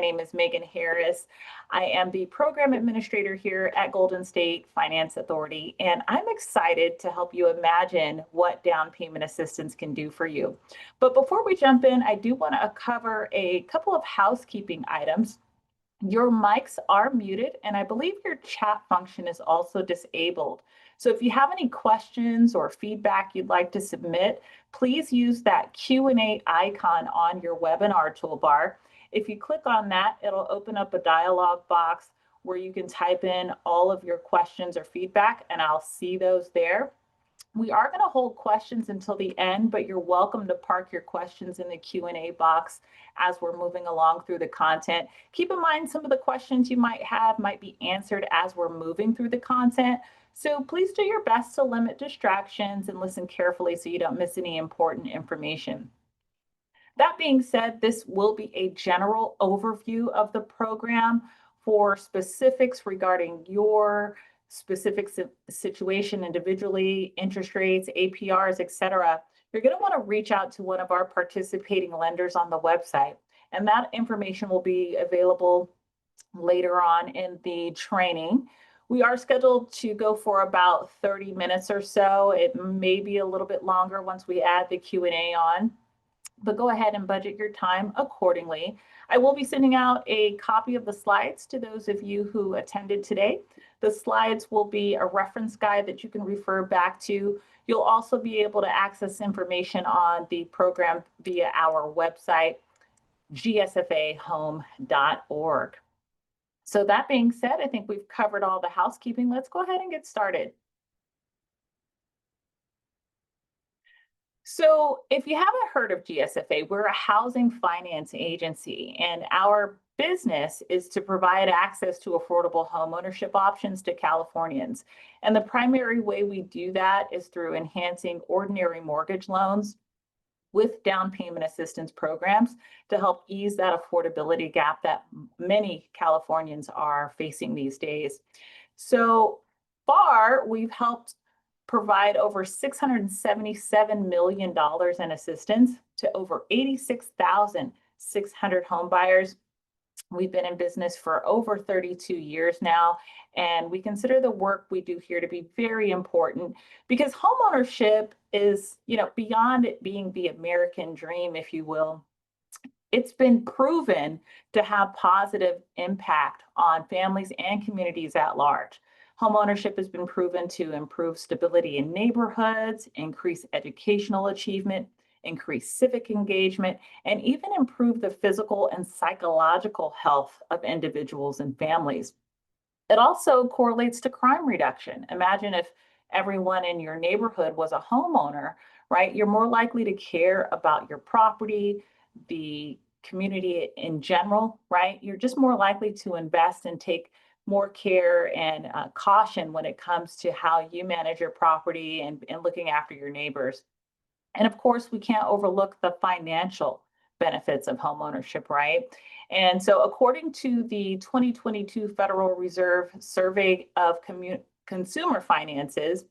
name is Megan Harris. I am the program administrator here at Golden State Finance Authority, and I'm excited to help you imagine what down payment assistance can do for you. But before we jump in, I do want to cover a couple of housekeeping items. Your mics are muted, and I believe your chat function is also disabled. So if you have any questions or feedback you'd like to submit, please use that Q&A icon on your webinar toolbar. If you click on that, it'll open up a dialog box where you can type in all of your questions or feedback, and I'll see those there. We are going to hold questions until the end, but you're welcome to park your questions in the Q&A box as we're moving along through the content. Keep in mind some of the questions you might have might be answered as we're moving through the content. So please do your best to limit distractions and listen carefully so you don't miss any important information. That being said, this will be a general overview of the program. For specifics regarding your specific situation individually, interest rates, APRs, etc., you're going to want to reach out to one of our participating lenders on the website. And that information will be available later on in the training. We are scheduled to go for about 30 minutes or so. It may be a little bit longer once we add the Q&A on, but go ahead and budget your time accordingly. I will be sending out a copy of the slides to those of you who attended today. The slides will be a reference guide that you can refer back to. You'll also be able to access information on the program via our website, gsfahome.org. So that being said, I think we've covered all the housekeeping. Let's go ahead and get started. So if you haven't heard of GSFA, we're a housing finance agency, and our business is to provide access to affordable homeownership options to Californians. And the primary way we do that is through enhancing ordinary mortgage loans with down payment assistance programs to help ease that affordability gap that many Californians are facing these days. So far, we've helped provide over $677 million in assistance to over 86,600 home buyers. We've been in business for over 32 years now, and we consider the work we do here to be very important because homeownership is, beyond it being the American dream, if you will. It's been proven to have positive impact on families and communities at large. Homeownership has been proven to improve stability in neighborhoods, increase educational achievement, increase civic engagement, and even improve the physical and psychological health of individuals and families. It also correlates to crime reduction. Imagine if everyone in your neighborhood was a homeowner, right? You're more likely to care about your property, the community in general, right? You're just more likely to invest and take more care and caution when it comes to how you manage your property and looking after your neighbors. And of course, we can't overlook the financial benefits of homeownership, right? And so according to the 2022 Federal Reserve Survey of Consumer Finances,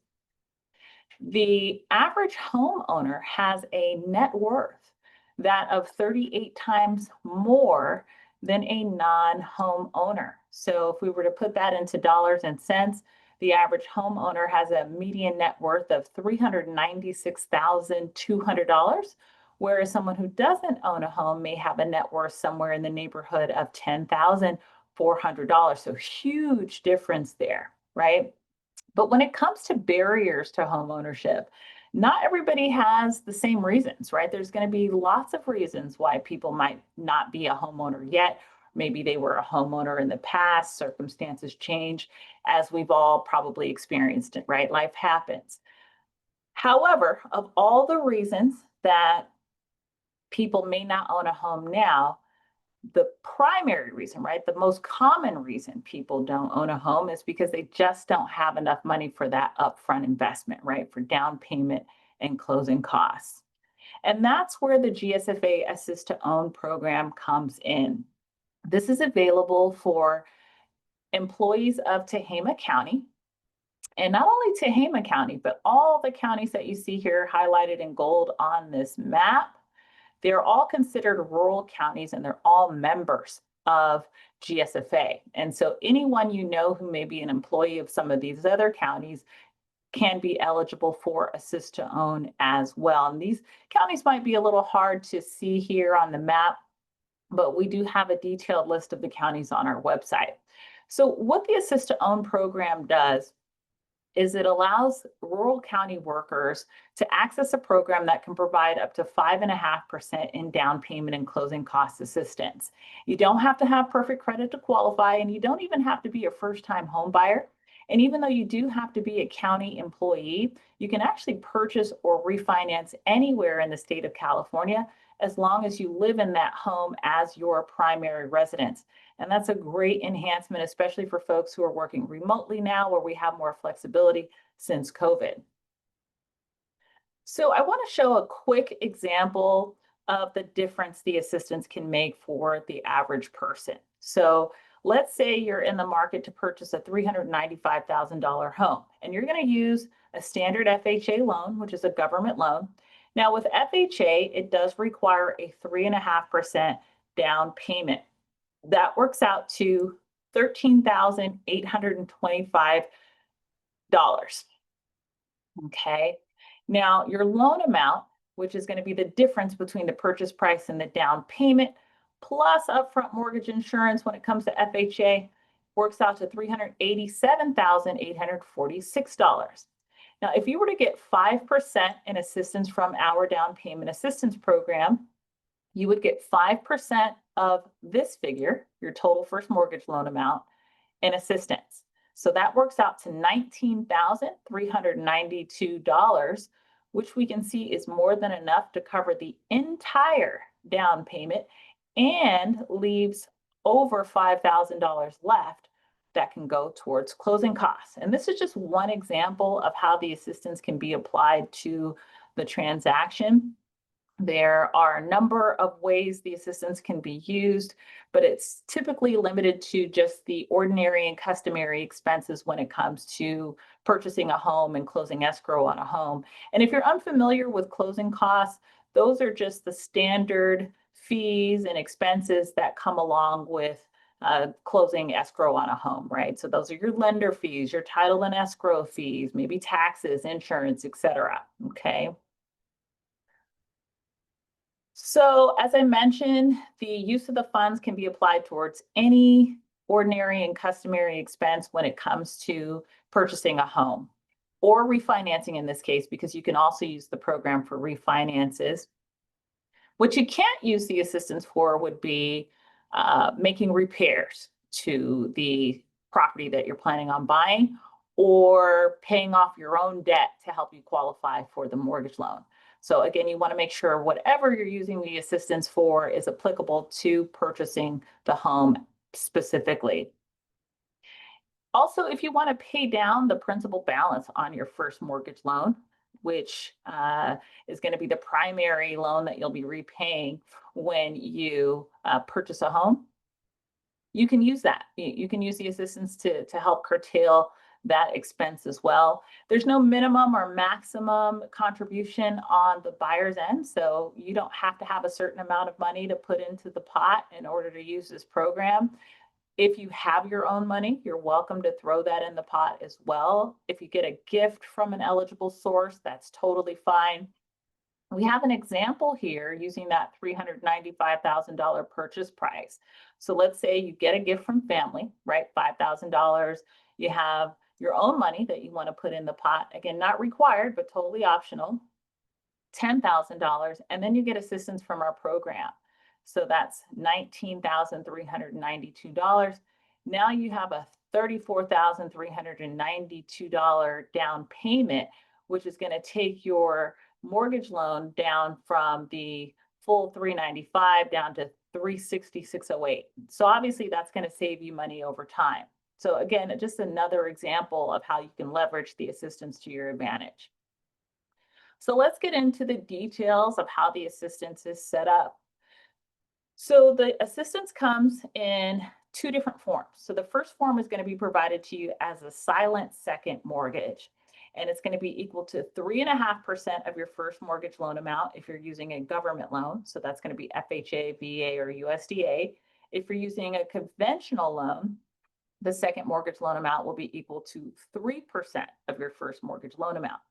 the average homeowner has a net worth that of 38 times more than a non-home owner. So if we were to put that into dollars and cents, the average homeowner has a median net worth of $396,200, whereas someone who doesn't own a home may have a net worth somewhere in the neighborhood of $10,400. So huge difference there, right? But when it comes to barriers to homeownership, not everybody has the same reasons, right? There's going to be lots of reasons why people might not be a homeowner yet. Maybe they were a homeowner in the past, circumstances change, as we've all probably experienced it, right? Life happens. However, of all the reasons that people may not own a home now, the primary reason, right, the most common reason people don't own a home is because they just don't have enough money for that upfront investment, right, for down payment and closing costs. And that's where the GSFA Assist to Own program comes in. This is available for employees of Tehama County, and not only Tehama County, but all the counties that you see here highlighted in gold on this map. They're all considered rural counties, and they're all members of GSFA. And so anyone you know who may be an employee of some of these other counties can be eligible for assist to own as well. And these counties might be a little hard to see here on the map, but we do have a detailed list of the counties on our website. So what the assist to own program does is it allows rural county workers to access a program that can provide up to 5.5% in down payment and closing cost assistance. You don't have to have perfect credit to qualify, and you don't even have to be a first-time home buyer. And even though you do have to be a county employee, you can actually purchase or refinance anywhere in the state of California as long as you live in that home as your primary residence. And that's a great enhancement, especially for folks who are working remotely now where we have more flexibility since COVID. So I want to show a quick example of the difference the assistance can make for the average person. So let's say you're in the market to purchase a $395,000 home, and you're going to use a standard FHA loan, which is a government loan. Now with FHA, it does require a 3.5% down payment. That works out to $13,825. Okay. Now, your loan amount, which is going to be the difference between the purchase price and the down payment, plus upfront mortgage insurance when it comes to FHA, works out to $387,846. Now, if you were to get 5% in assistance from our down payment assistance program, you would get 5% of this figure, your total first mortgage loan amount, in assistance. So that works out to $19,392, which we can see is more than enough to cover the entire down payment and leaves over $5,000 left that can go towards closing costs. And this is just one example of how the assistance can be applied to the transaction. There are a number of ways the assistance can be used, but it's typically limited to just the ordinary and customary expenses when it comes to purchasing a home and closing escrow on a home. And if you're unfamiliar with closing costs, those are just the standard fees and expenses that come along with closing escrow on a home, right? So those are your lender fees, your title and escrow fees, maybe taxes, insurance, etc. Okay. So as I mentioned, the use of the funds can be applied towards any ordinary and customary expense when it comes to purchasing a home or refinancing in this case, because you can also use the program for refinances. What you can't use the assistance for would be making repairs to the property that you're planning on buying or paying off your own debt to help you qualify for the mortgage loan. So again, you want to make sure whatever you're using the assistance for is applicable to purchasing the home specifically. Also, if you want to pay down the principal balance on your first mortgage loan, which is going to be the primary loan that you'll be repaying when you purchase a home, you can use that. You can use the assistance to help curtail that expense as well. There's no minimum or maximum contribution on the buyer's end, so you don't have to have a certain amount of money to put into the pot in order to use this program. If you have your own money, you're welcome to throw that in the pot as well. If you get a gift from an eligible source, that's totally fine. We have an example here using that $395,000 purchase price. So let's say you get a gift from family, right? $5,000. You have your own money that you want to put in the pot. Again, not required, but totally optional. $10,000, and then you get assistance from our program. So that's $19,392. Now you have a $34,392 down payment, which is going to take your mortgage loan down from the full $395 down to $366.08. So obviously that's going to save you money over time. So again, just another example of how you can leverage the assistance to your advantage. So let's get into the details of how the assistance is set up. So the assistance comes in two different forms. So the first form is going to be provided to you as a silent second mortgage, and it's going to be equal to 3.5% of your first mortgage loan amount if you're using a government loan. So that's going to be FHA, VA, or USDA. If you're using a conventional loan, the second mortgage loan amount will be equal to 3% of your first mortgage loan amount.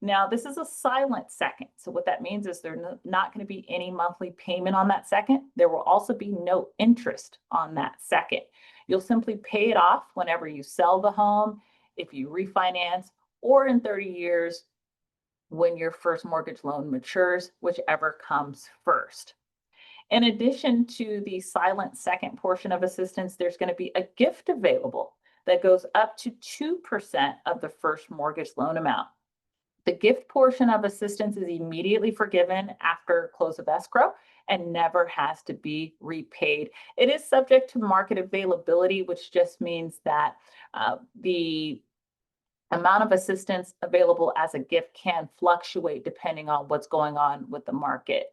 Now, this is a silent second. So what that means is there's not going to be any monthly payment on that second. There will also be no interest on that second. You'll simply pay it off whenever you sell the home, if you refinance, or in 30 years when your first mortgage loan matures, whichever comes first. In addition to the silent second portion of assistance, there's going to be a gift available that goes up to 2% of the first mortgage loan amount. The gift portion of assistance is immediately forgiven after close of escrow and never has to be repaid. It is subject to market availability, which just means that the amount of assistance available as a gift can fluctuate depending on what's going on with the market.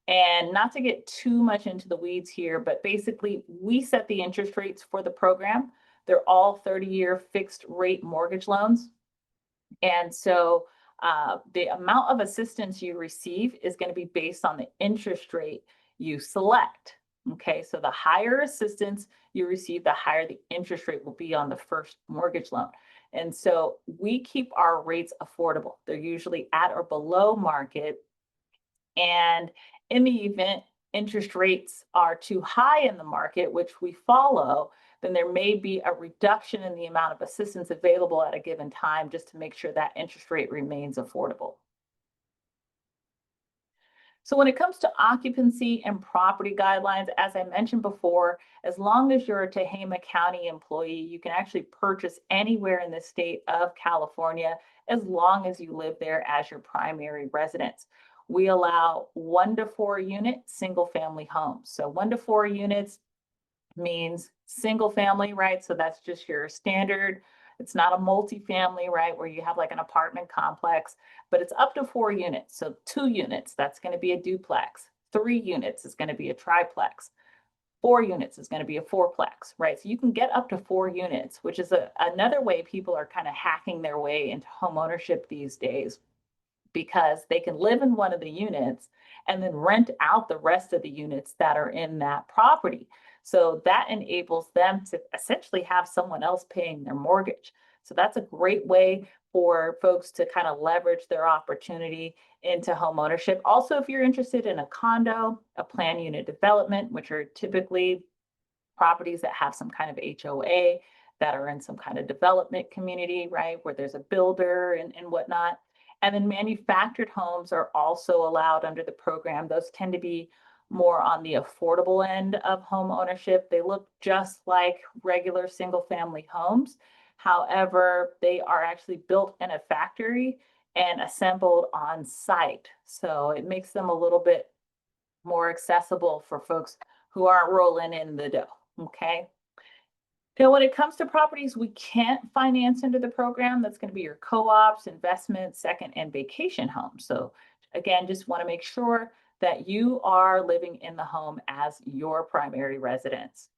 And not to get too much into the weeds here, but basically we set the interest rates for the program. They're all 30-year fixed rate mortgage loans. And so the amount of assistance you receive is going to be based on the interest rate you select. Okay, so the higher assistance you receive, the higher the interest rate will be on the first mortgage loan. And so we keep our rates affordable. They're usually at or below market. And in the event interest rates are too high in the market, which we follow, then there may be a reduction in the amount of assistance available at a given time just to make sure that interest rate remains affordable. So when it comes to occupancy and property guidelines, as I mentioned before, as long as you're a Tehama County employee, you can actually purchase anywhere in the state of California as long as you live there as your primary residence. We allow 1 to 4 unit single family homes. So 1 to 4 units means single family, right? So that's just your standard. It's not a multifamily, right, where you have like an apartment complex, but it's up to 4 units. So 2 units, that's going to be a duplex. 3 units is going to be a triplex. 4 units is going to be a fourplex, right? So you can get up to 4 units, which is another way people are kind of hacking their way into home ownership these days, because they can live in one of the units and then rent out the rest of the units that are in that property. So that enables them to essentially have someone else paying their mortgage. So that's a great way for folks to kind of leverage their opportunity into home ownership. Also, if you're interested in a condo, a planned unit development, which are typically properties that have some kind of HOA, that are in some kind of development community, right, where there's a builder and whatnot. And then manufactured homes are also allowed under the program. Those tend to be more on the affordable end of home ownership. They look just like regular single family homes. However, they are actually built in a factory and assembled on site. So it makes them a little bit more accessible for folks who aren't rolling in the dough, okay? Now, when it comes to properties we can't finance into the program, that's going to be your co-ops, investments, second and vacation homes. So again, just want to make sure that you are living in the home as your primary residence.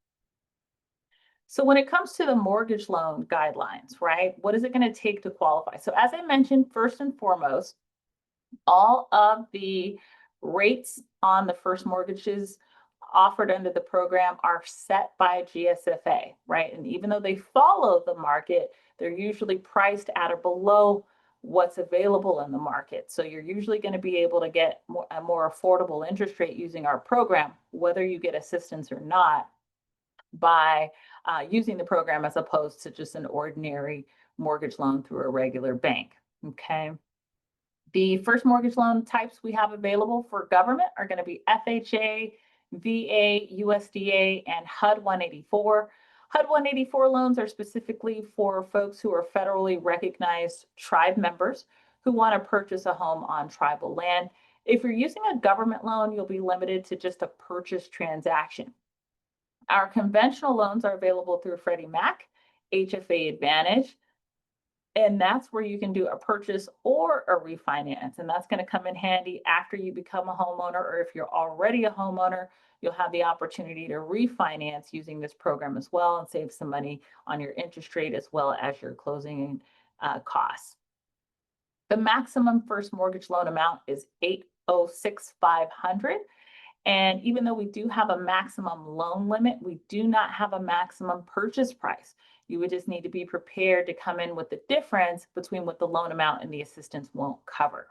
So when it comes to the mortgage loan guidelines, right, what is it going to take to qualify? So as I mentioned, first and foremost, all of the rates on the first mortgages offered under the program are set by GSFA, right? And even though they follow the market, they're usually priced at or below what's available in the market. So you're usually going to be able to get a more affordable interest rate using our program, whether you get assistance or not, by using the program as opposed to just an ordinary mortgage loan through a regular bank, okay? The first mortgage loan types we have available for government are going to be FHA, VA, USDA, and HUD 184. HUD 184 loans are specifically for folks who are federally recognized tribe members who want to purchase a home on tribal land. If you're using a government loan, you'll be limited to just a purchase transaction. Our conventional loans are available through Freddie Mac, HFA Advantage, and that's where you can do a purchase or a refinance. And that's going to come in handy after you become a homeowner, or if you're already a homeowner, you'll have the opportunity to refinance using this program as well and save some money on your interest rate as well as your closing costs. The maximum first mortgage loan amount is $806,500. And even though we do have a maximum loan limit, we do not have a maximum purchase price. You would just need to be prepared to come in with the difference between what the loan amount and the assistance won't cover.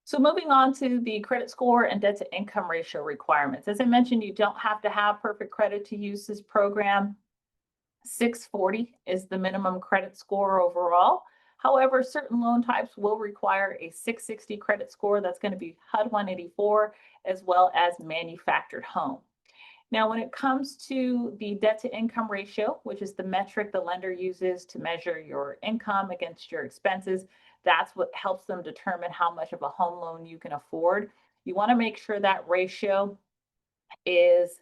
So moving on to the credit score and debt to income ratio requirements. As I mentioned, you don't have to have perfect credit to use this program. 640 is the minimum credit score overall. However, certain loan types will require a 660 credit score. That's going to be HUD 184 as well as manufactured home. Now, when it comes to the debt to income ratio, which is the metric the lender uses to measure your income against your expenses, that's what helps them determine how much of a home loan you can afford. You want to make sure that ratio is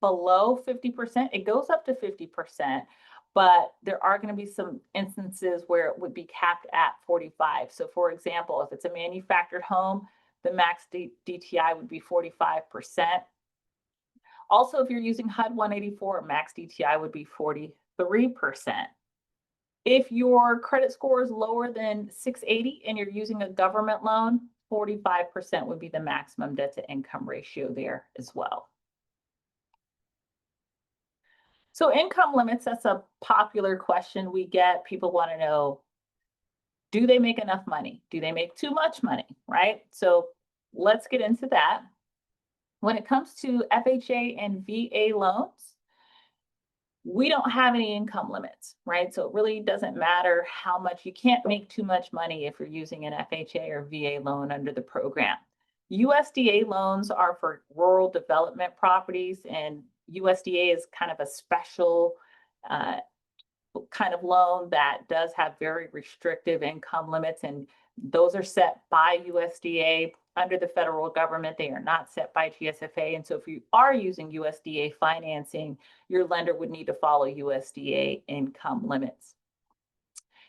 below 50%. It goes up to 50%, but there are going to be some instances where it would be capped at 45. So for example, if it's a manufactured home, the max DTI would be 45%. Also, if you're using HUD 184, max DTI would be 43%. If your credit score is lower than 680 and you're using a government loan, 45% would be the maximum debt to income ratio there as well. So income limits, that's a popular question we get. People want to know, do they make enough money? Do they make too much money, right? So let's get into that. When it comes to FHA and VA loans, we don't have any income limits, right? So it really doesn't matter how much, you can't make too much money if you're using an FHA or VA loan under the program. USDA loans are for rural development properties, and USDA is kind of a special kind of loan that does have very restrictive income limits, and those are set by USDA under the federal government. They are not set by GSFA. And so if you are using USDA financing, your lender would need to follow USDA income limits.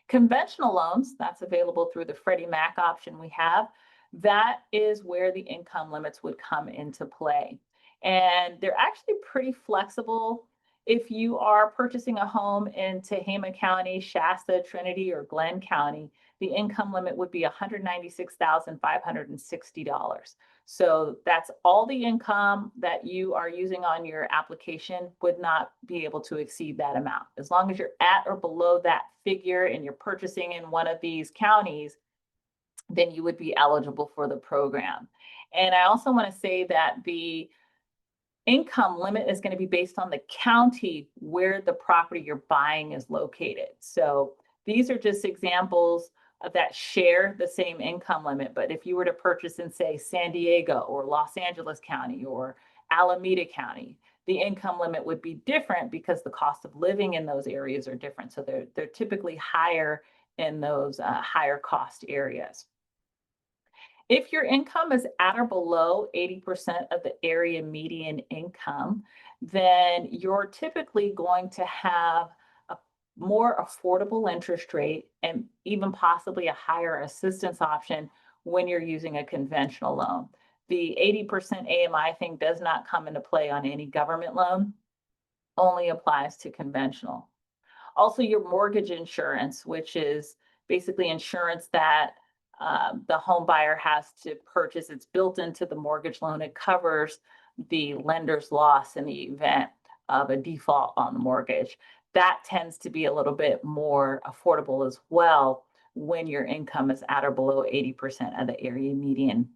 Conventional loans, that's available through the Freddie Mac option we have. That is where the income limits would come into play. And they're actually pretty flexible. If you are purchasing a home in Tehama County, Shasta, Trinity, or Glenn County, the income limit would be $196,560. So that's all the income that you are using on your application would not be able to exceed that amount. As long as you're at or below that figure and you're purchasing in one of these counties, then you would be eligible for the program. And I also want to say that the income limit is going to be based on the county where the property you're buying is located. So these are just examples that share the same income limit. But if you were to purchase in, say, San Diego or Los Angeles County or Alameda County, the income limit would be different because the cost of living in those areas are different. So they're typically higher in those higher cost areas. If your income is at or below 80% of the area median income, then you're typically going to have a more affordable interest rate and even possibly a higher assistance option when you're using a conventional loan. The 80% AMI thing does not come into play on any government loan, only applies to conventional. Also, your mortgage insurance, which is basically insurance that the home buyer has to purchase. It's built into the mortgage loan. It covers the lender's loss in the event of a default on the mortgage. That tends to be a little bit more affordable as well when your income is at or below 80% of the area median.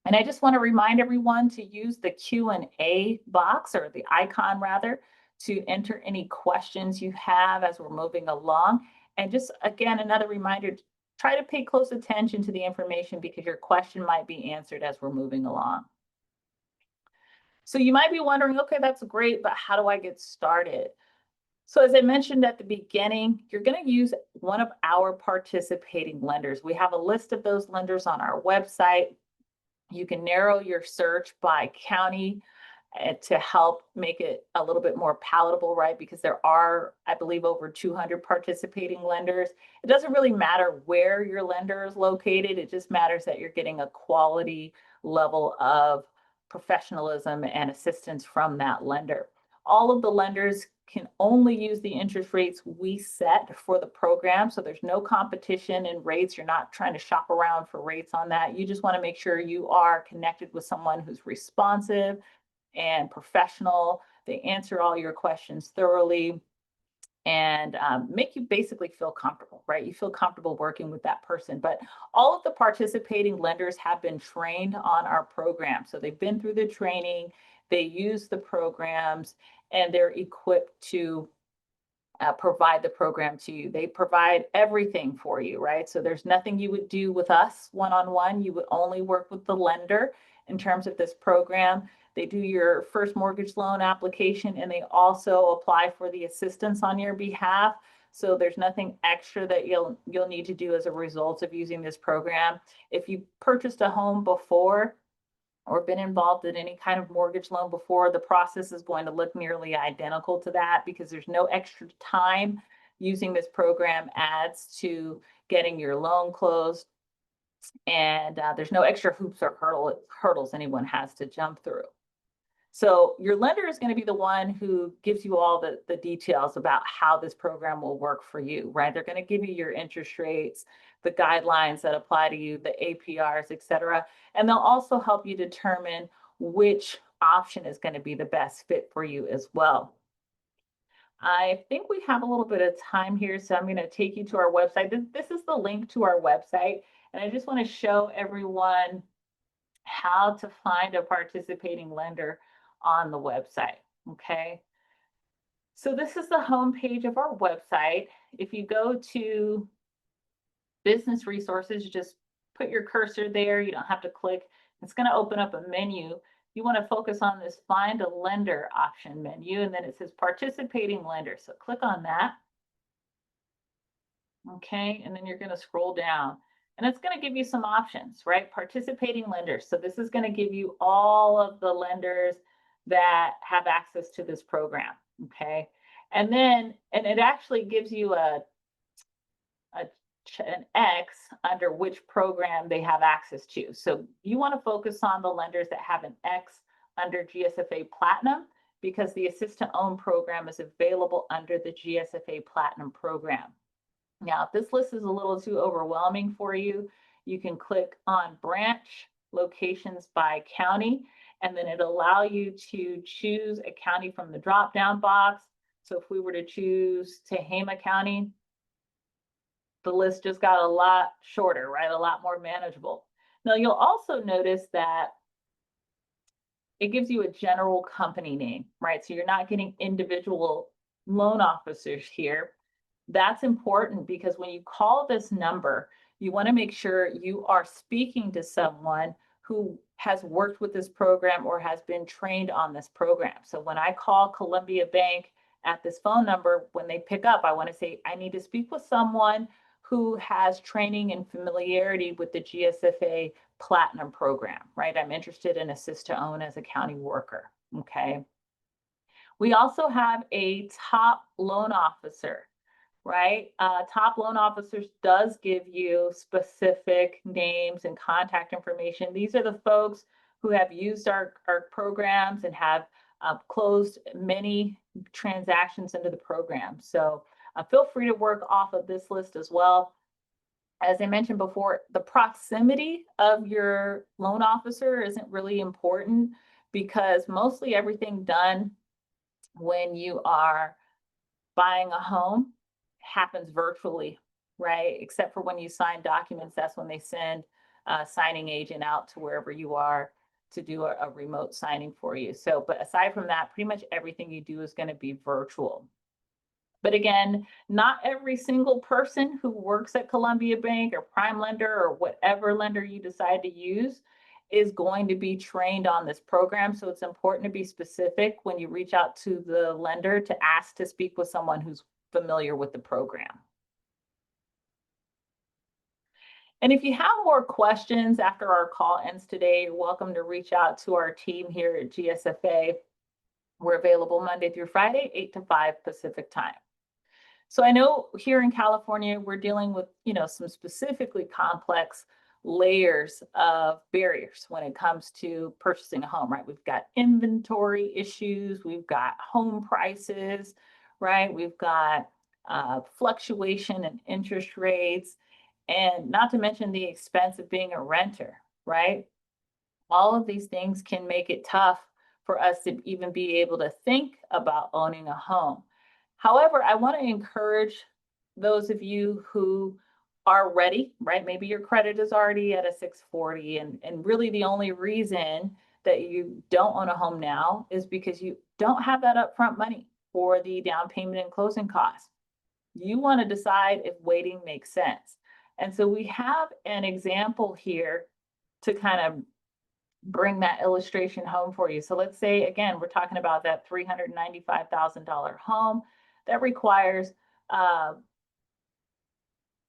And I just want to remind everyone to use the Q&A box, or the icon rather, to enter any questions you have as we're moving along. And just again, another reminder, try to pay close attention to the information because your question might be answered as we're moving along. So you might be wondering, okay, that's great, but how do I get started? So as I mentioned at the beginning, you're going to use one of our participating lenders. We have a list of those lenders on our website. You can narrow your search by county to help make it a little bit more palatable, right? Because there are, I believe, over 200 participating lenders. It doesn't really matter where your lender is located. It just matters that you're getting a quality level of professionalism and assistance from that lender. All of the lenders can only use the interest rates we set for the program. So there's no competition in rates. You're not trying to shop around for rates on that. You just want to make sure you are connected with someone who's responsive and professional. They answer all your questions thoroughly and make you basically feel comfortable, right? You feel comfortable working with that person. But all of the participating lenders have been trained on our program. So they've been through the training, they use the programs, and they're equipped to provide the program to you. They provide everything for you, right? So there's nothing you would do with us one-on-one. You would only work with the lender in terms of this program. They do your first mortgage loan application, and they also apply for the assistance on your behalf. So there's nothing extra that you'll need to do as a result of using this program. If you purchased a home before or been involved in any kind of mortgage loan before, the process is going to look nearly identical to that because there's no extra time. Using this program adds to getting your loan closed, and there's no extra hoops or hurdles anyone has to jump through. So your lender is going to be the one who gives you all the details about how this program will work for you, right? They're going to give you your interest rates, the guidelines that apply to you, the APRs, et cetera. And they'll also help you determine which option is going to be the best fit for you as well. I think we have a little bit of time here, so I'm going to take you to our website. This is the link to our website, and I just want to show everyone how to find a participating lender on the website, okay? So this is the home page of our website. If you go to business resources, you just put your cursor there. You don't have to click. It's going to open up a menu. You want to focus on this find a lender option menu, and then it says participating lender. So click on that. Okay, and then you're going to scroll down. And it's going to give you some options, right? Participating lenders. So this is going to give you all of the lenders that have access to this program, okay? And it actually gives you an X under which program they have access to. So you want to focus on the lenders that have an X under GSFA Platinum because the Assist to Own program is available under the GSFA Platinum program. Now, if this list is a little too overwhelming for you, you can click on branch locations by county, and then it'll allow you to choose a county from the drop-down box. So if we were to choose Tehama County, the list just got a lot shorter, right? A lot more manageable. Now, you'll also notice that it gives you a general company name, right? So you're not getting individual loan officers here. That's important because when you call this number, you want to make sure you are speaking to someone who has worked with this program or has been trained on this program. So when I call Columbia Bank at this phone number, when they pick up, I want to say, I need to speak with someone who has training and familiarity with the GSFA Platinum program, right? I'm interested in Assist to Own as a county worker, okay? We also have a top loan officer, right? Top loan officers does give you specific names and contact information. These are the folks who have used our programs and have closed many transactions into the program. So feel free to work off of this list as well. As I mentioned before, the proximity of your loan officer isn't really important because mostly everything done when you are buying a home happens virtually, right? Except for when you sign documents, that's when they send a signing agent out to wherever you are to do a remote signing for you. So, but aside from that, pretty much everything you do is going to be virtual. But again, not every single person who works at Columbia Bank or Prime Lender or whatever lender you decide to use is going to be trained on this program. So it's important to be specific when you reach out to the lender to ask to speak with someone who's familiar with the program. And if you have more questions after our call ends today, you're welcome to reach out to our team here at GSFA. We're available Monday through Friday, 8 to 5 Pacific time. So I know here in California, we're dealing with, some specifically complex layers of barriers when it comes to purchasing a home, right? We've got inventory issues, we've got home prices, right? We've got fluctuation in interest rates, and not to mention the expense of being a renter, right? All of these things can make it tough for us to even be able to think about owning a home. However, I want to encourage those of you who are ready, right? Maybe your credit is already at a 640, and really the only reason that you don't own a home now is because you don't have that upfront money for the down payment and closing costs. You want to decide if waiting makes sense. And so we have an example here to kind of bring that illustration home for you. So let's say, again, we're talking about that $395,000 home that requires uh,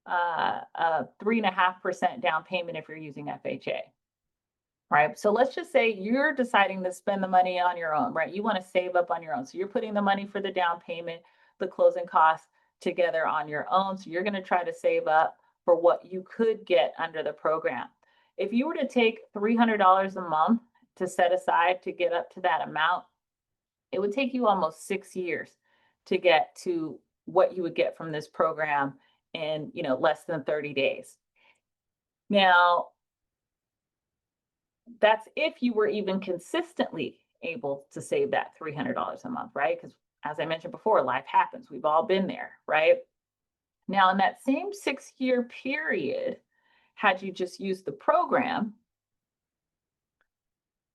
3.5% down payment if you're using FHA, right? So let's just say you're deciding to spend the money on your own, right? You want to save up on your own. So you're putting the money for the down payment, the closing costs together on your own. So you're going to try to save up for what you could get under the program. If you were to take $300 a month to set aside to get up to that amount, it would take you almost 6 years to get to what you would get from this program in, less than 30 days. Now, that's if you were even consistently able to save that $300 a month, right? Because as I mentioned before, life happens. We've all been there, right? Now, in that same 6 year period, had you just used the program,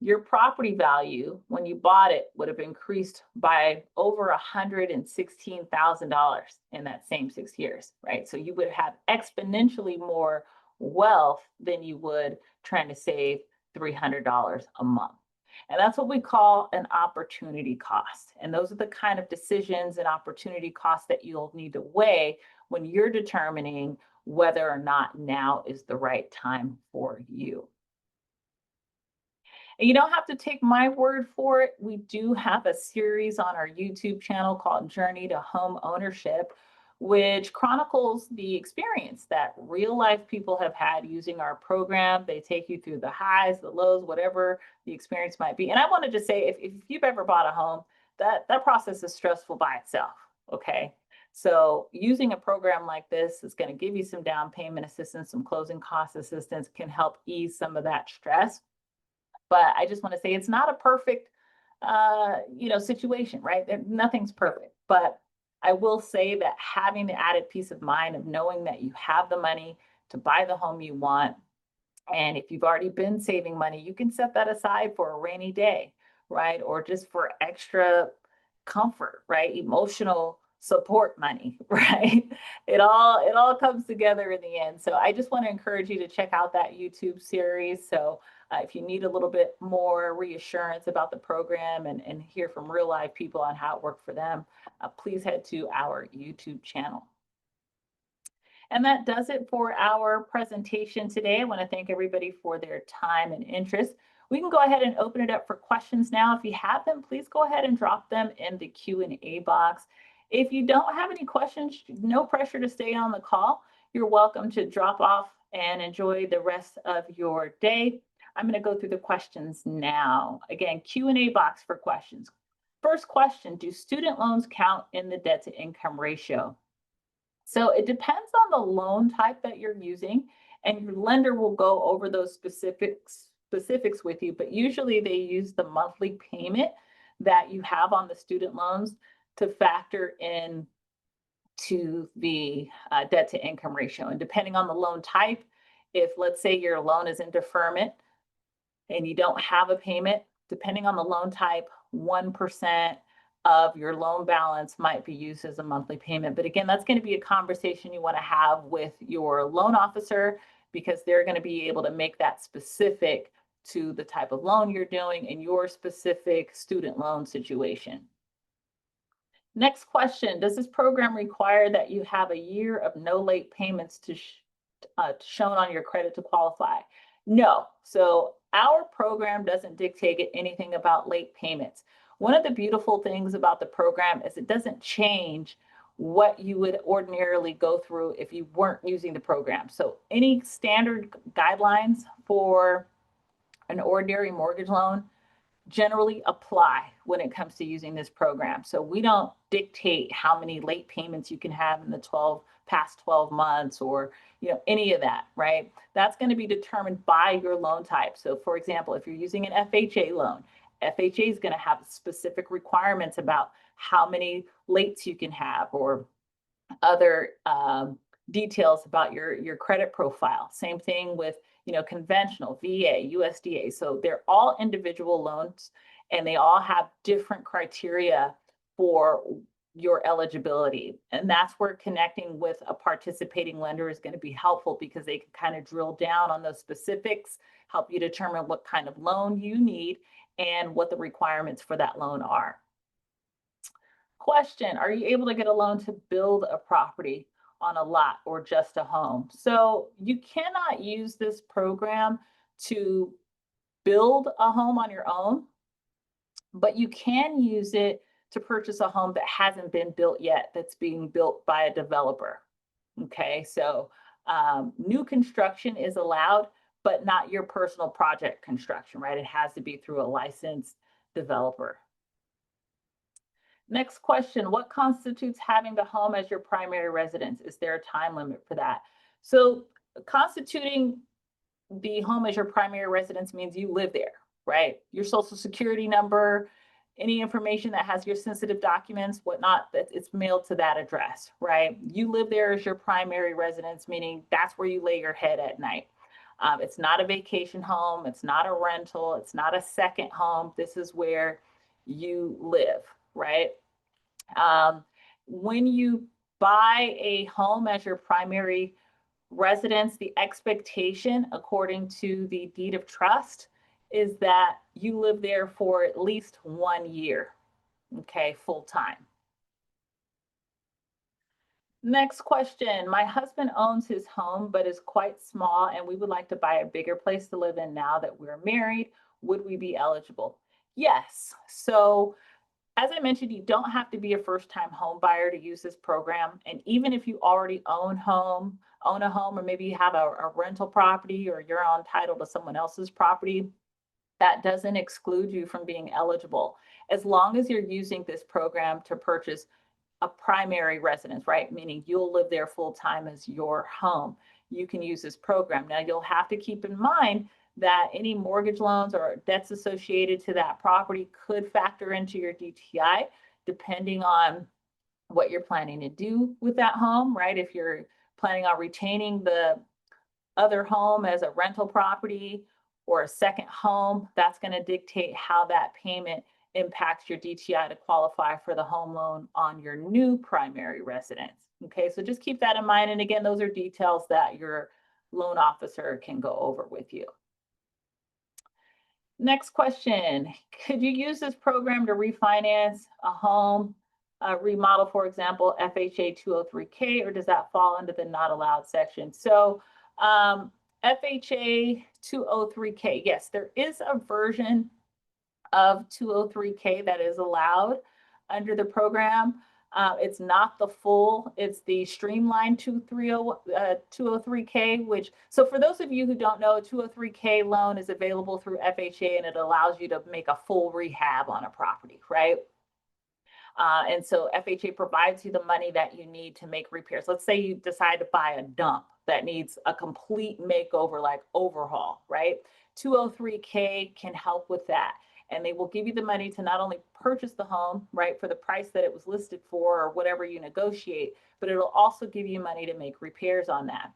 your property value when you bought it would have increased by over $116,000 in that same 6 years, right? So you would have exponentially more wealth than you would trying to save $300 a month. And that's what we call an opportunity cost. And those are the kind of decisions and opportunity costs that you'll need to weigh when you're determining whether or not now is the right time for you. And you don't have to take my word for it. We do have a series on our YouTube channel called Journey to Home Ownership, which chronicles the experience that real life people have had using our program. They take you through the highs, the lows, whatever the experience might be. And I want to just say, if you've ever bought a home, that process is stressful by itself. Okay. So using a program like this is going to give you some down payment assistance, some closing cost assistance, can help ease some of that stress. But I just want to say it's not a perfect, situation, right? Nothing's perfect. But I will say that having the added peace of mind of knowing that you have the money to buy the home you want, and if you've already been saving money, you can set that aside for a rainy day, right? Or just for extra comfort, right? Emotional support money, right? It all comes together in the end. So I just want to encourage you to check out that YouTube series. So if you need a little bit more reassurance about the program and hear from real live people on how it worked for them, please head to our YouTube channel. And that does it for our presentation today. I want to thank everybody for their time and interest. We can go ahead and open it up for questions now. If you have them, please go ahead and drop them in the Q&A box. If you don't have any questions, no pressure to stay on the call. You're welcome to drop off and enjoy the rest of your day. I'm going to go through the questions now. Again, Q&A box for questions. First question, do student loans count in the debt to income ratio? So it depends on the loan type that you're using, and your lender will go over those specifics with you, but usually they use the monthly payment that you have on the student loans to factor in to the debt to income ratio. And depending on the loan type, if let's say your loan is in deferment and you don't have a payment, depending on the loan type, 1% of your loan balance might be used as a monthly payment. But again, that's going to be a conversation you want to have with your loan officer, because they're going to be able to make that specific to the type of loan you're doing and your specific student loan situation. Next question, does this program require that you have a year of no late payments shown on your credit to qualify? No. So our program doesn't dictate anything about late payments. One of the beautiful things about the program is it doesn't change what you would ordinarily go through if you weren't using the program. So any standard guidelines for an ordinary mortgage loan generally apply when it comes to using this program. So we don't dictate how many late payments you can have in the past 12 months or any of that, right? That's going to be determined by your loan type. So for example, if you're using an FHA loan, FHA is going to have specific requirements about how many lates you can have or other details about your credit profile. Same thing with conventional, VA, USDA. So they're all individual loans and they all have different criteria for your eligibility. And that's where connecting with a participating lender is going to be helpful because they can kind of drill down on those specifics, help you determine what kind of loan you need and what the requirements for that loan are. Question, are you able to get a loan to build a property on a lot or just a home? So you cannot use this program to build a home on your own, but you can use it to purchase a home that hasn't been built yet, that's being built by a developer. Okay, so new construction is allowed, but not your personal project construction, right? It has to be through a licensed developer. Next question, what constitutes having the home as your primary residence? Is there a time limit for that? So constituting the home as your primary residence means you live there, right? Your social security number, any information that has your sensitive documents, whatnot, it's mailed to that address, right? You live there as your primary residence, meaning that's where you lay your head at night. It's not a vacation home. It's not a rental. It's not a second home. This is where you live, right? When you buy a home as your primary residence, the expectation, according to the deed of trust, is that you live there for at least 1 year, okay, full time. Next question. My husband owns his home, but is quite small, and we would like to buy a bigger place to live in now that we're married. Would we be eligible? Yes. So as I mentioned, you don't have to be a first-time home buyer to use this program. And even if you already own a home, or maybe you have a rental property or you're on title to someone else's property, that doesn't exclude you from being eligible. As long as you're using this program to purchase a primary residence, right? Meaning you'll live there full time as your home. You can use this program. Now you'll have to keep in mind that any mortgage loans or debts associated to that property could factor into your DTI, depending on what you're planning to do with that home, right? If you're planning on retaining the other home as a rental property or a second home, that's going to dictate how that payment impacts your DTI to qualify for the home loan on your new primary residence. Okay, so just keep that in mind. And again, those are details that your loan officer can go over with you. Next question, could you use this program to refinance a home, remodel, for example, FHA 203K, or does that fall under the not allowed section? So FHA 203K, yes, there is a version of 203K that is allowed under the program. It's not the full, it's the streamlined 203K, which, so for those of you who don't know, a 203K loan is available through FHA and it allows you to make a full rehab on a property, right? And so FHA provides you the money that you need to make repairs. Let's say you decide to buy a dump that needs a complete makeover, like overhaul, right? 203K can help with that. And they will give you the money to not only purchase the home, right, for the price that it was listed for or whatever you negotiate, but it'll also give you money to make repairs on that.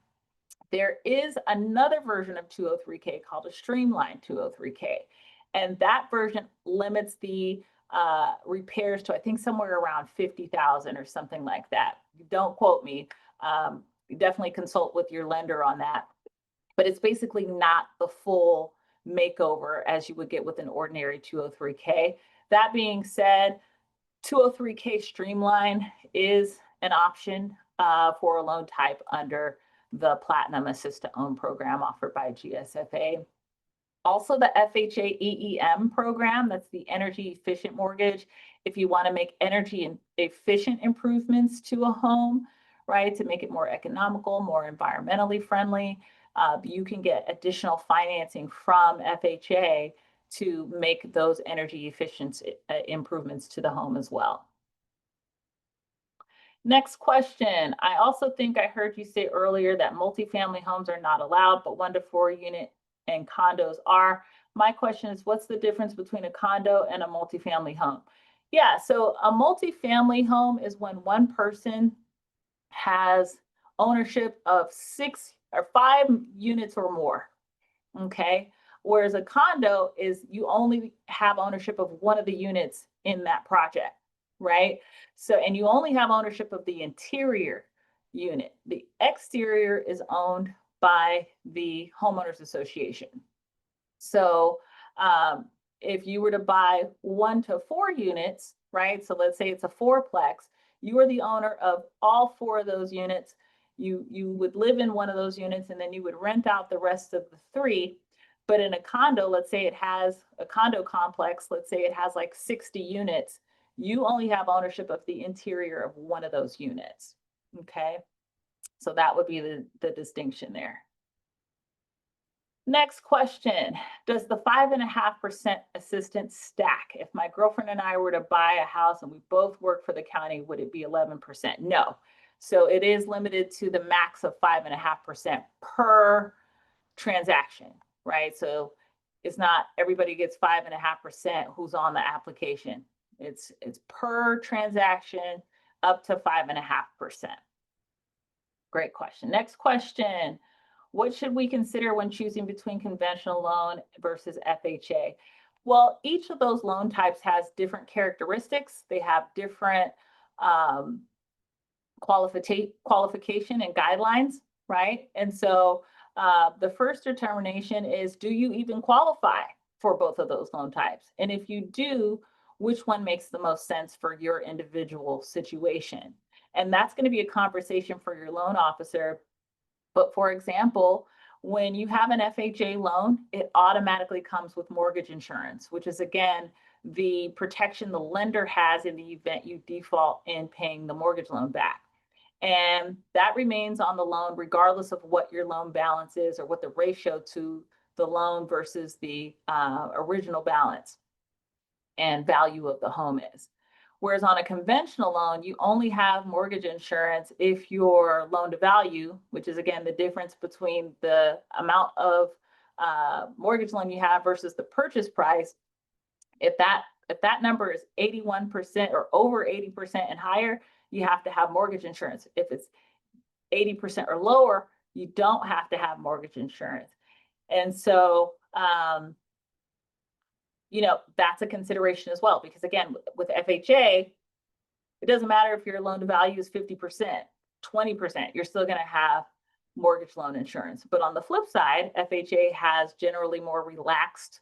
There is another version of 203K called a streamlined 203K. And that version limits the repairs to, I think, somewhere around 50,000 or something like that. Don't quote me. Definitely consult with your lender on that. But it's basically not the full makeover as you would get with an ordinary 203K. That being said, 203K Streamline is an option for a loan type under the Platinum Assist to Own program offered by GSFA. Also the FHA EEM program, that's the energy efficient mortgage. If you want to make energy efficient improvements to a home, right, to make it more economical, more environmentally friendly, you can get additional financing from FHA to make those energy efficiency improvements to the home as well. Next question. I also think I heard you say earlier that multifamily homes are not allowed, but 1 to 4 unit and condos are. My question is, what's the difference between a condo and a multifamily home? Yeah, so a multifamily home is when one person has ownership of 6 or 5 units or more. Okay. Whereas a condo is you only have ownership of one of the units in that project, right? So, and you only have ownership of the interior unit. The exterior is owned by the homeowners association. So, if you were to buy 1 to 4 units, right? So let's say it's a fourplex, you are the owner of all 4 of those units. You would live in one of those units and then you would rent out the rest of the 3. But in a condo, let's say it has a condo complex, let's say it has like 60 units, you only have ownership of the interior of one of those units. Okay. So that would be the distinction there. Next question. Does the 5.5% assistance stack? If my girlfriend and I were to buy a house and we both work for the county, would it be 11%? No. So it is limited to the max of 5.5% per transaction, right? So it's not everybody gets 5.5% who's on the application. It's per transaction up to 5.5%. Great question. Next question. What should we consider when choosing between conventional loan versus FHA? Well, each of those loan types has different characteristics. They have different qualification and guidelines, right? And so the first determination is, do you even qualify for both of those loan types? And if you do, which one makes the most sense for your individual situation? And that's going to be a conversation for your loan officer. But for example, when you have an FHA loan, it automatically comes with mortgage insurance, which is again, the protection the lender has in the event you default in paying the mortgage loan back. And that remains on the loan regardless of what your loan balance is or what the ratio to the loan versus the original balance and value of the home is. Whereas on a conventional loan, you only have mortgage insurance if your loan to value, which is again the difference between the amount of mortgage loan you have versus the purchase price, if that number is 81% or over 80% and higher, you have to have mortgage insurance. If it's 80% or lower, you don't have to have mortgage insurance. And so, that's a consideration as well, because again, with FHA, it doesn't matter if your loan to value is 50%, 20%, you're still going to have mortgage loan insurance. But on the flip side, FHA has generally more relaxed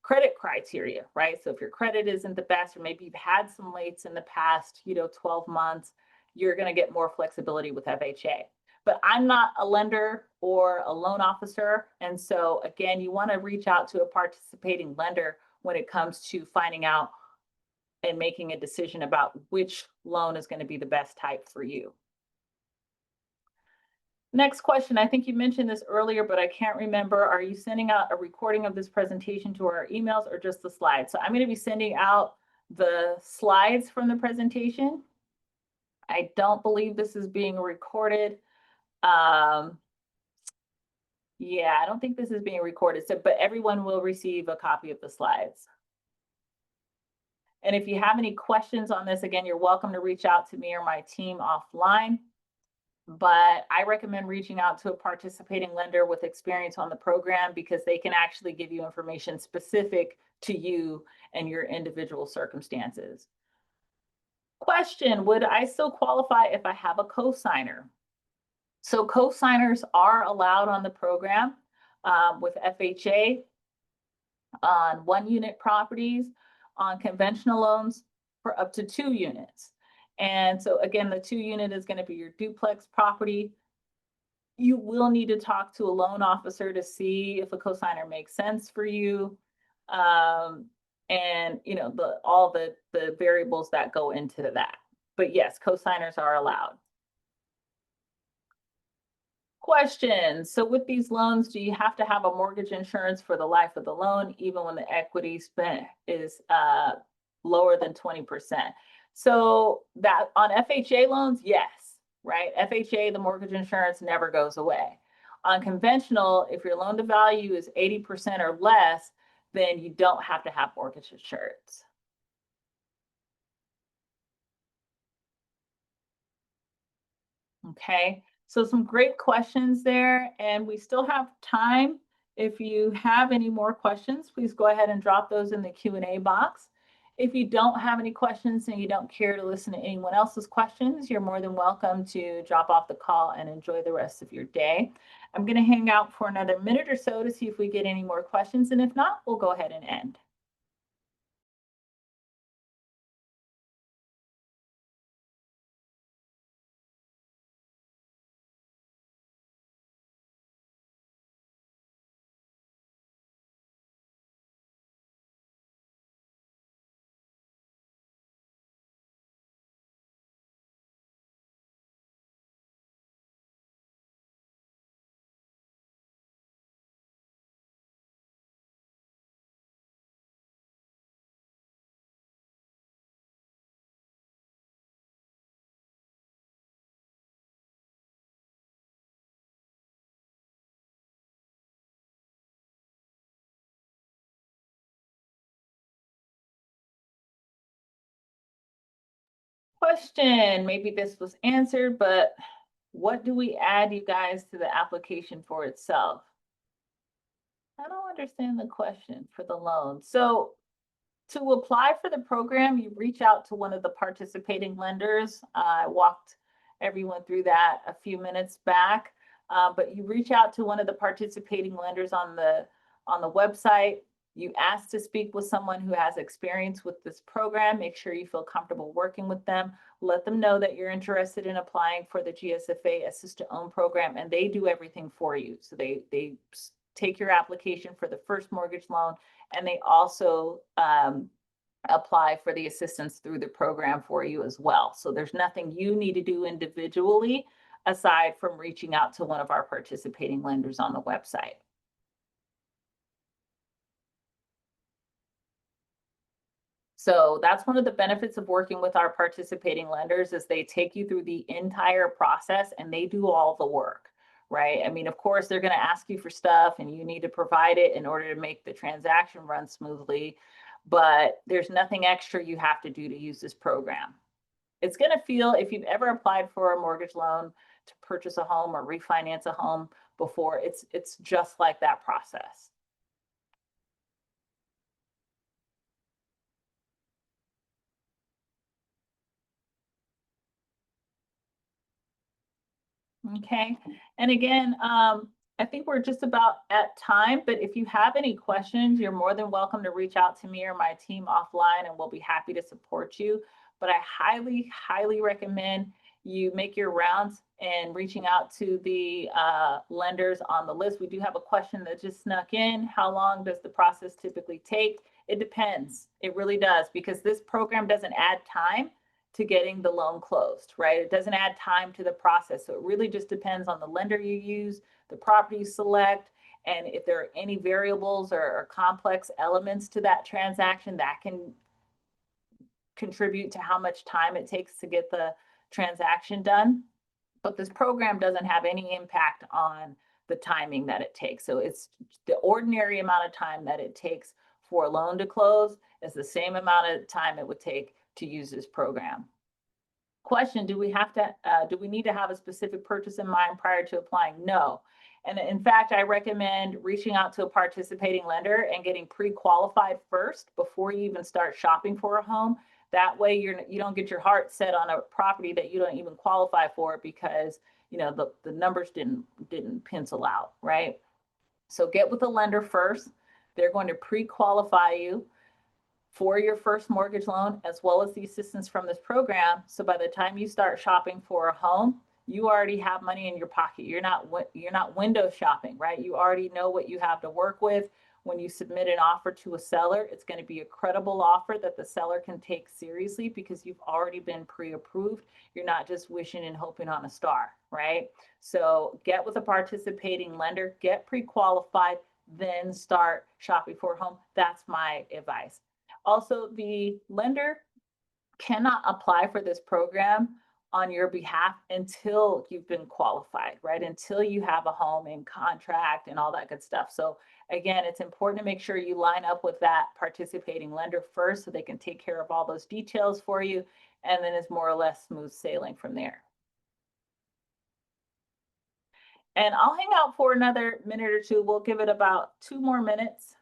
credit criteria, right? So if your credit isn't the best, or maybe you've had some lates in the past, 12 months, you're going to get more flexibility with FHA. But I'm not a lender or a loan officer. And so again, you want to reach out to a participating lender when it comes to finding out and making a decision about which loan is going to be the best type for you. Next question. I think you mentioned this earlier, but I can't remember. Are you sending out a recording of this presentation to our emails or just the slides? So I'm going to be sending out the slides from the presentation. I don't believe this is being recorded. Yeah, I don't think this is being recorded. So, but everyone will receive a copy of the slides. And if you have any questions on this, again, you're welcome to reach out to me or my team offline. But I recommend reaching out to a participating lender with experience on the program, because they can actually give you information specific to you and your individual circumstances. Question: would I still qualify if I have a cosigner? So cosigners are allowed on the program with FHA on 1-unit properties, on conventional loans for up to 2 units. And so again, the 2-unit is going to be your duplex property. You will need to talk to a loan officer to see if a cosigner makes sense for you. And all the variables that go into that. But yes, cosigners are allowed. Questions. So with these loans, do you have to have a mortgage insurance for the life of the loan, even when the equity spent is lower than 20%? So that on FHA loans, yes, right? FHA, the mortgage insurance never goes away. On conventional, if your loan to value is 80% or less, then you don't have to have mortgage insurance. Okay, so some great questions there, and we still have time. If you have any more questions, please go ahead and drop those in the Q&A box. If you don't have any questions and you don't care to listen to anyone else's questions, you're more than welcome to drop off the call and enjoy the rest of your day. I'm going to hang out for another minute or so to see if we get any more questions, and if not, we'll go ahead and end. Question, maybe this was answered, but what do we add, you guys, to the application for itself? I don't understand the question for the loan. So to apply for the program, you reach out to one of the participating lenders. I walked everyone through that a few minutes back, but you reach out to one of the participating lenders on the website. You ask to speak with someone who has experience with this program. Make sure you feel comfortable working with them. Let them know that you're interested in applying for the GSFA Assist to Own program, and they do everything for you. So they take your application for the first mortgage loan, and they also apply for the assistance through the program for you as well. So there's nothing you need to do individually aside from reaching out to one of our participating lenders on the website. So that's one of the benefits of working with our participating lenders is they take you through the entire process and they do all the work, right? I mean, of course, they're going to ask you for stuff and you need to provide it in order to make the transaction run smoothly, but there's nothing extra you have to do to use this program. It's going to feel, if you've ever applied for a mortgage loan to purchase a home or refinance a home before, it's just like that process. Okay, and again, I think we're just about at time, but if you have any questions, you're more than welcome to reach out to me or my team offline and we'll be happy to support you. But I highly, highly recommend you make your rounds and reaching out to the lenders on the list. We do have a question that just snuck in. How long does the process typically take? It depends. It really does, because this program doesn't add time to getting the loan closed, right? It doesn't add time to the process. So it really just depends on the lender you use, the property you select, and if there are any variables or complex elements to that transaction that can contribute to how much time it takes to get the transaction done. But this program doesn't have any impact on the timing that it takes. So it's the ordinary amount of time that it takes for a loan to close is the same amount of time it would take to use this program. Question, do we need to have a specific purchase in mind prior to applying? No. And in fact, I recommend reaching out to a participating lender and getting pre-qualified first before you even start shopping for a home. That way you don't get your heart set on a property that you don't even qualify for because the numbers didn't pencil out, right? So get with the lender first. They're going to pre-qualify you for your first mortgage loan, as well as the assistance from this program. So by the time you start shopping for a home, you already have money in your pocket. You're not window shopping, right? You already know what you have to work with, When you submit an offer to a seller, it's going to be a credible offer that the seller can take seriously because you've already been pre-approved. You're not just wishing and hoping on a star, right? So get with a participating lender, get pre-qualified, then start shopping for a home. That's my advice. Also, the lender cannot apply for this program on your behalf until you've been qualified, right? Until you have a home in contract and all that good stuff. So again, it's important to make sure you line up with that participating lender first so they can take care of all those details for you. And then it's more or less smooth sailing from there. And I'll hang out for another minute or two. We'll give it about 2 more minutes,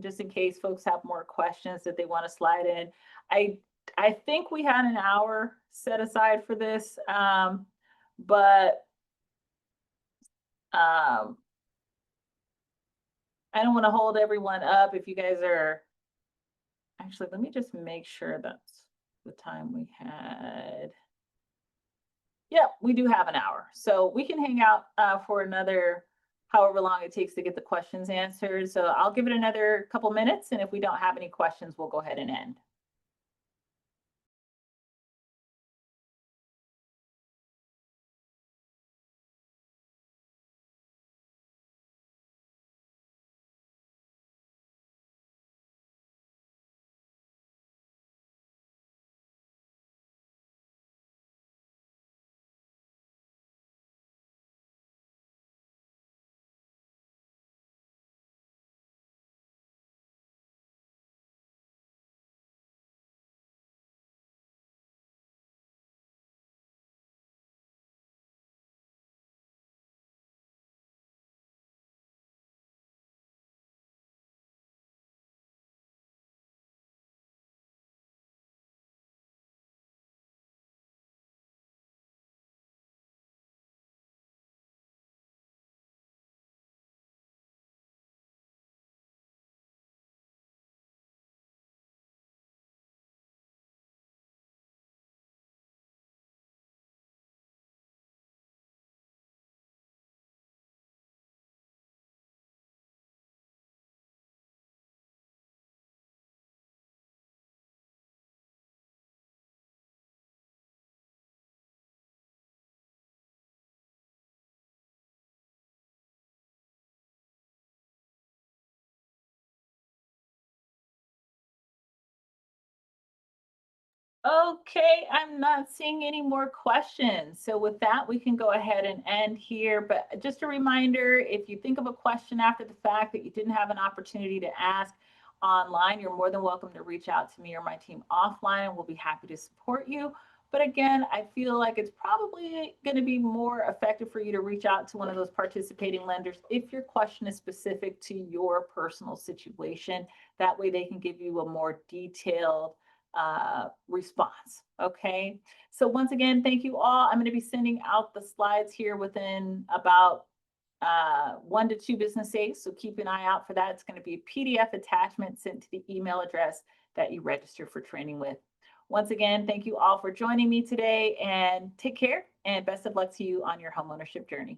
just in case folks have more questions that they want to slide in. I I think we had an hour set aside for this, but um, I don't want to hold everyone up. If you guys are actually, let me just make sure that's the time we had. Yeah, we do have an hour. So we can hang out for another however long it takes to get the questions answered. So I'll give it another couple minutes. And if we don't have any questions, we'll go ahead and end. Okay, I'm not seeing any more questions. So with that, we can go ahead and end here. But just a reminder, if you think of a question after the fact that you didn't have an opportunity to ask online, you're more than welcome to reach out to me or my team offline, and we'll be happy to support you. But again, I feel like it's probably going to be more effective for you to reach out to one of those participating lenders if your question is specific to your personal situation. That way they can give you a more detailed response. Okay. So once again, thank you all. I'm going to be sending out the slides here within about 1 to 2 business days. So keep an eye out for that. It's going to be a PDF attachment sent to the email address that you register for training with. Once again, thank you all for joining me today and take care and best of luck to you on your homeownership journey.